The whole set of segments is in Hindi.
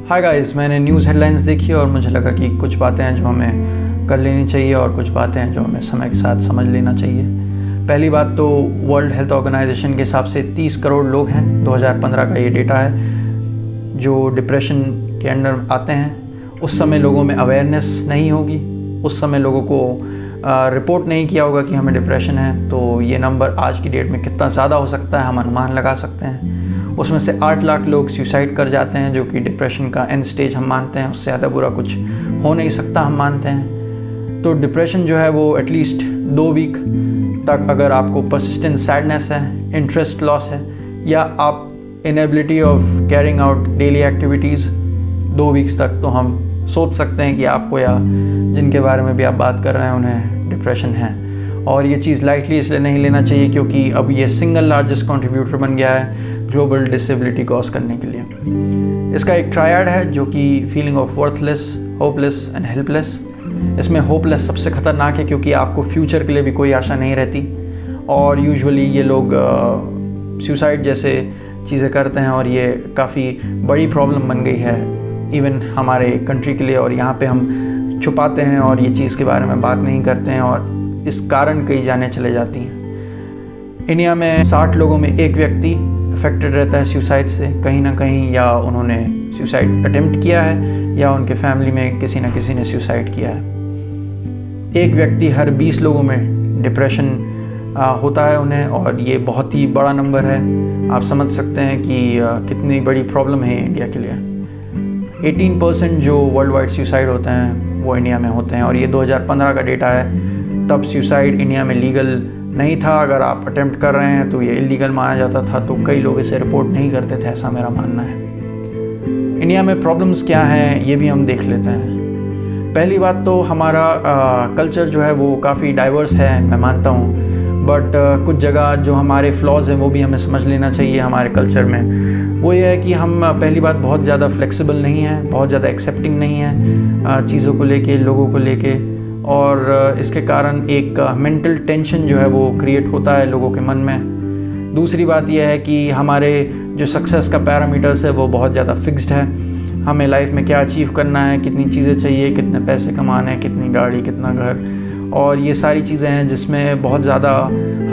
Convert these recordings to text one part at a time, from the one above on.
हाय गाइस, मैंने न्यूज़ हेडलाइंस देखी और मुझे लगा कि कुछ बातें हैं जो हमें कर लेनी चाहिए और कुछ बातें हैं जो हमें समय के साथ समझ लेना चाहिए। पहली बात तो वर्ल्ड हेल्थ ऑर्गेनाइजेशन के हिसाब से 30 करोड़ लोग हैं, 2015 का ये डेटा है, जो डिप्रेशन के अंडर आते हैं। उस समय लोगों में अवेयरनेस नहीं होगी, उस समय लोगों को रिपोर्ट नहीं किया होगा कि हमें डिप्रेशन है, तो ये नंबर आज की डेट में कितना ज़्यादा हो सकता है हम अनुमान लगा सकते हैं। उसमें से 8 लाख लोग सुसाइड कर जाते हैं, जो कि डिप्रेशन का एंड स्टेज हम मानते हैं। उससे ज़्यादा बुरा कुछ हो नहीं सकता हम मानते हैं। तो डिप्रेशन जो है वो एटलीस्ट 2 वीक तक, अगर आपको परसिस्टेंट सैडनेस है, इंटरेस्ट लॉस है, या आप inability of carrying out daily activities 2 weeks तक, तो हम सोच सकते हैं कि आपको या जिनके बारे में भी आप बात कर रहे हैं उन्हें डिप्रेशन है। और ये चीज़ लाइटली इसलिए नहीं लेना चाहिए क्योंकि अब ये सिंगल लार्जेस्ट कंट्रीब्यूटर बन गया है ग्लोबल डिसेबिलिटी कॉज करने के लिए। इसका एक ट्रायड है जो कि feeling of worthless, hopeless and helpless. इसमें होपलेस सबसे ख़तरनाक है क्योंकि आपको फ्यूचर के लिए भी कोई आशा नहीं रहती, और यूजुअली ये लोग सुसाइड जैसे चीज़ें करते हैं, और ये काफ़ी बड़ी प्रॉब्लम बन गई है इवन हमारे कंट्री के लिए। और यहाँ पे हम छुपाते हैं और ये चीज़ के बारे में बात नहीं करते हैं, और इस कारण कई जानें चले जाती हैं। इंडिया में 60 लोगों में एक व्यक्ति अफेक्टेड रहता है सुसाइड से कहीं ना कहीं, या उन्होंने सुसाइड अटेम्प्ट किया है या उनके फैमिली में किसी न किसी ने सुसाइड किया है। एक व्यक्ति हर 20 लोगों में डिप्रेशन होता है उन्हें, और ये बहुत ही बड़ा नंबर है। आप समझ सकते हैं कि कितनी बड़ी प्रॉब्लम है इंडिया के लिए। 18% जो वर्ल्ड वाइड सुसाइड होते हैं वो इंडिया में होते हैं, और ये 2015 का डेटा है। तब सुसाइड इंडिया में लीगल नहीं था। अगर आप अटेम्प्ट कर रहे हैं तो ये इलीगल माना जाता था, तो कई लोग इसे रिपोर्ट नहीं करते थे, ऐसा मेरा मानना है। इंडिया में प्रॉब्लम्स क्या हैं ये भी हम देख लेते हैं। पहली बात तो हमारा कल्चर जो है वो काफ़ी डाइवर्स है, मैं मानता हूँ, बट कुछ जगह जो हमारे फ्लॉज हैं वो भी हमें समझ लेना चाहिए हमारे कल्चर में। वो ये है कि हम पहली बात बहुत ज़्यादा फ्लेक्सिबल नहीं हैं, बहुत ज़्यादा एक्सेप्टिंग नहीं हैं चीज़ों को लेके, लोगों को लेके, और इसके कारण एक मेंटल टेंशन जो है वो क्रिएट होता है लोगों के मन में। दूसरी बात यह है कि हमारे जो सक्सेस का पैरामीटर्स है वो बहुत ज़्यादा फिक्स्ड है। हमें लाइफ में क्या अचीव करना है, कितनी चीज़ें चाहिए, कितने पैसे कमाने हैं, कितनी गाड़ी, कितना घर, और ये सारी चीज़ें हैं जिसमें बहुत ज़्यादा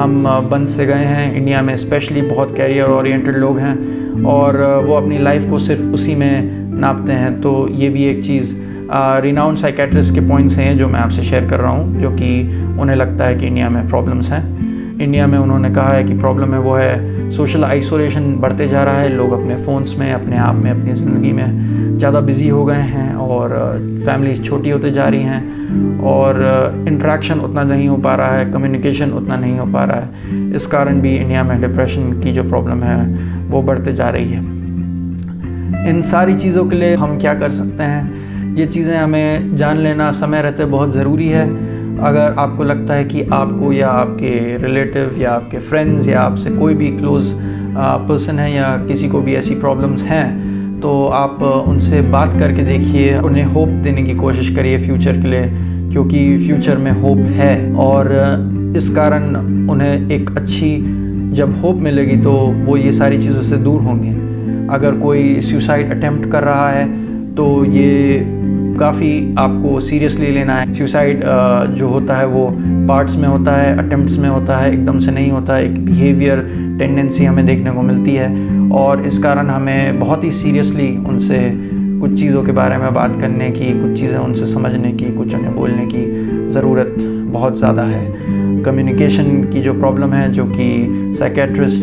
हम बंध से गए हैं। इंडिया में स्पेशली बहुत कैरियर ओरिएंटेड लोग हैं और वो अपनी लाइफ को सिर्फ उसी में नापते हैं। तो ये भी एक चीज़ रिनाउंड साइकेट्रिस्ट के पॉइंट्स हैं जो मैं आपसे शेयर कर रहा हूँ, जो कि उन्हें लगता है कि इंडिया में प्रॉब्लम्स हैं। इंडिया में उन्होंने कहा है कि प्रॉब्लम है वो है सोशल आइसोलेशन बढ़ते जा रहा है। लोग अपने फ़ोन्स में, अपने आप में, अपनी ज़िंदगी में ज़्यादा बिज़ी हो गए हैं, और फैमिलीज छोटी होते जा रही हैं, और इंटरेक्शन उतना नहीं हो पा रहा है, कम्युनिकेशन उतना नहीं हो पा रहा है। इस कारण भी इंडिया में डिप्रेशन की जो प्रॉब्लम है वो बढ़ते जा रही है। इन सारी चीज़ों के लिए हम क्या कर सकते हैं, ये चीज़ें हमें जान लेना समय रहते बहुत ज़रूरी है। अगर आपको लगता है कि आपको या आपके रिलेटिव या आपके फ्रेंड्स या आपसे कोई भी क्लोज़ पर्सन है या किसी को भी ऐसी प्रॉब्लम्स हैं, तो आप उनसे बात करके देखिए, उन्हें होप देने की कोशिश करिए फ्यूचर के लिए, क्योंकि फ्यूचर में होप है। और इस कारण उन्हें एक अच्छी जब होप मिलेगी तो वो ये सारी चीज़ों से दूर होंगे। अगर कोई सुसाइड अटेम्प्ट कर रहा है तो ये काफ़ी आपको सीरियसली लेना है। सुसाइड जो होता है वो पार्ट्स में होता है, अटेम्प्ट्स में होता है, एकदम से नहीं होता है। एक बिहेवियर टेंडेंसी हमें देखने को मिलती है, और इस कारण हमें बहुत ही सीरियसली उनसे कुछ चीज़ों के बारे में बात करने की, कुछ चीज़ें उनसे समझने की, कुछ उन्हें बोलने की ज़रूरत बहुत ज़्यादा है। कम्युनिकेशन की जो प्रॉब्लम है, जो कि साइकेट्रिस्ट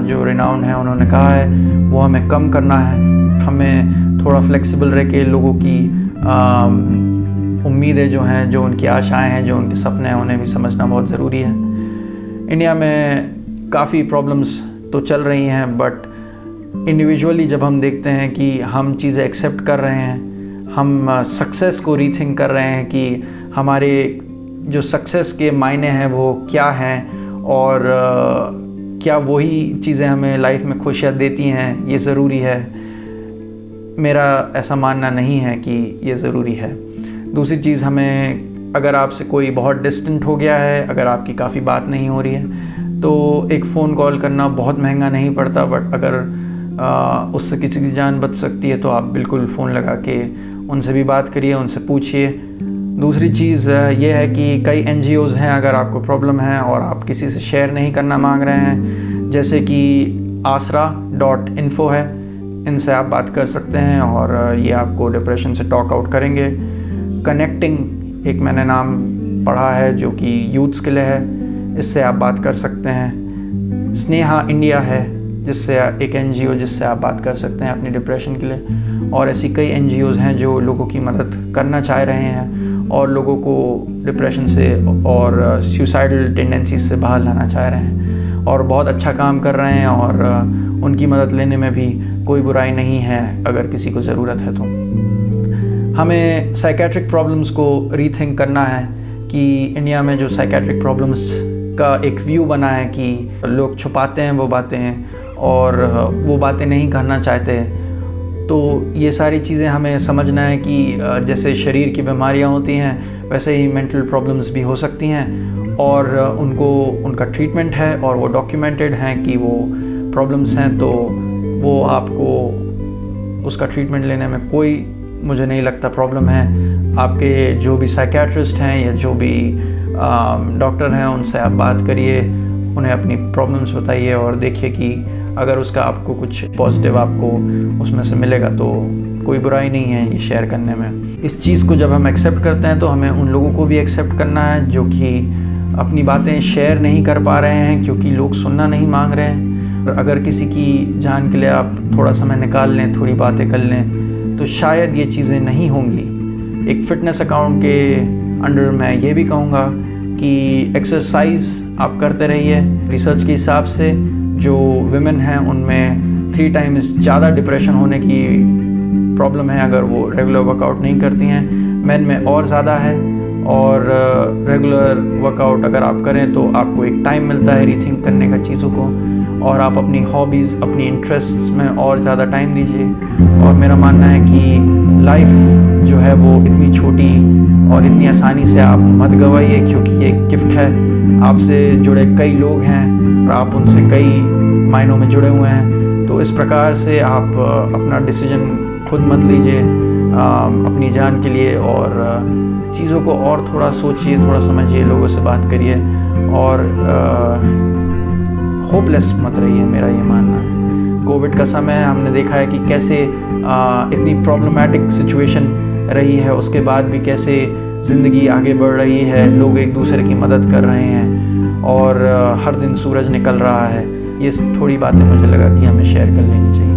जो रिनाउंड है उन्होंने कहा है, वो हमें कम करना है। हमें थोड़ा फ्लेक्सिबल रह के लोगों की उम्मीदें जो हैं, जो उनकी आशाएं हैं, जो उनके सपने हैं, उन्हें भी समझना बहुत ज़रूरी है। इंडिया में काफ़ी प्रॉब्लम्स तो चल रही हैं, बट इंडिविजुअली जब हम देखते हैं कि हम चीज़ें एक्सेप्ट कर रहे हैं, हम सक्सेस को रीथिंक कर रहे हैं कि हमारे जो सक्सेस के मायने हैं वो क्या हैं, और क्या वही चीज़ें हमें लाइफ में खुशियाँ देती हैं, ये ज़रूरी है। मेरा ऐसा मानना नहीं है कि ये ज़रूरी है। दूसरी चीज़, हमें अगर आपसे कोई बहुत डिस्टेंट हो गया है, अगर आपकी काफ़ी बात नहीं हो रही है, तो एक फ़ोन कॉल करना बहुत महंगा नहीं पड़ता, बट अगर उससे किसी की जान बच सकती है, तो आप बिल्कुल फ़ोन लगा के उनसे भी बात करिए, उनसे पूछिए। दूसरी चीज़ ये है कि कई NGOs हैं, अगर आपको प्रॉब्लम है और आप किसी से शेयर नहीं करना मांग रहे हैं, जैसे कि asra.info है, इनसे आप बात कर सकते हैं और ये आपको डिप्रेशन से टॉक आउट करेंगे। कनेक्टिंग एक मैंने नाम पढ़ा है जो कि यूथ्स के लिए है, इससे आप बात कर सकते हैं। स्नेहा इंडिया है जिससे एक NGO जिससे आप बात कर सकते हैं अपनी डिप्रेशन के लिए। और ऐसी कई NGOs हैं जो लोगों की मदद करना चाह रहे हैं और लोगों को डिप्रेशन से और सुसाइडल टेंडेंसीज से बाहर लाना चाह रहे हैं और बहुत अच्छा काम कर रहे हैं, और उनकी मदद लेने में भी कोई बुराई नहीं है अगर किसी को ज़रूरत है तो। हमें साइकेट्रिक प्रॉब्लम्स को रीथिंक करना है कि इंडिया में जो साइकेट्रिक प्रॉब्लम्स का एक व्यू बना है कि लोग छुपाते हैं वो बातें और वो बातें नहीं करना चाहते, तो ये सारी चीज़ें हमें समझना है कि जैसे शरीर की बीमारियां होती हैं वैसे ही मेंटल प्रॉब्लम्स भी हो सकती हैं, और उनका ट्रीटमेंट है और वो डॉक्यूमेंटेड हैं कि वो प्रॉब्लम्स हैं, तो वो आपको उसका ट्रीटमेंट लेने में कोई मुझे नहीं लगता प्रॉब्लम है। आपके जो भी साइकेट्रिस्ट हैं या जो भी डॉक्टर हैं उनसे आप बात करिए, उन्हें अपनी प्रॉब्लम्स बताइए और देखिए कि अगर उसका आपको कुछ पॉजिटिव आपको उसमें से मिलेगा तो कोई बुराई नहीं है ये शेयर करने में। इस चीज़ को जब हम एक्सेप्ट करते हैं तो हमें उन लोगों को भी एक्सेप्ट करना है जो कि अपनी बातें शेयर नहीं कर पा रहे हैं क्योंकि लोग सुनना नहीं मांग रहे हैं। अगर किसी की जान के लिए आप थोड़ा समय निकाल लें, थोड़ी बातें कर लें, तो शायद ये चीज़ें नहीं होंगी। एक फ़िटनेस अकाउंट के अंडर मैं ये भी कहूँगा कि एक्सरसाइज आप करते रहिए। रिसर्च के हिसाब से जो विमेन हैं उनमें 3 टाइम्स ज़्यादा डिप्रेशन होने की प्रॉब्लम है अगर वो रेगुलर वर्कआउट नहीं करती हैं। मेन में और ज़्यादा है, और रेगुलर वर्कआउट अगर आप करें तो आपको एक टाइम मिलता है रीथिंक करने का चीज़ों को, और आप अपनी हॉबीज़, अपनी इंटरेस्ट्स में और ज़्यादा टाइम दीजिए। और मेरा मानना है कि लाइफ जो है वो इतनी छोटी और इतनी आसानी से आप मत गवाइए, क्योंकि ये एक गिफ्ट है। आपसे जुड़े कई लोग हैं और आप उनसे कई मायनों में जुड़े हुए हैं, तो इस प्रकार से आप अपना डिसीजन खुद मत लीजिए अपनी जान के लिए, और चीज़ों को और थोड़ा सोचिए, थोड़ा समझिए, लोगों से बात करिए, और होपलेस मत रहिए, मेरा ये मानना है। कोविड का समय है, हमने देखा है कि कैसे इतनी प्रॉब्लमैटिक सिचुएशन रही है, उसके बाद भी कैसे ज़िंदगी आगे बढ़ रही है, लोग एक दूसरे की मदद कर रहे हैं और हर दिन सूरज निकल रहा है। ये थोड़ी बातें मुझे लगा कि हमें शेयर कर लेनी चाहिए।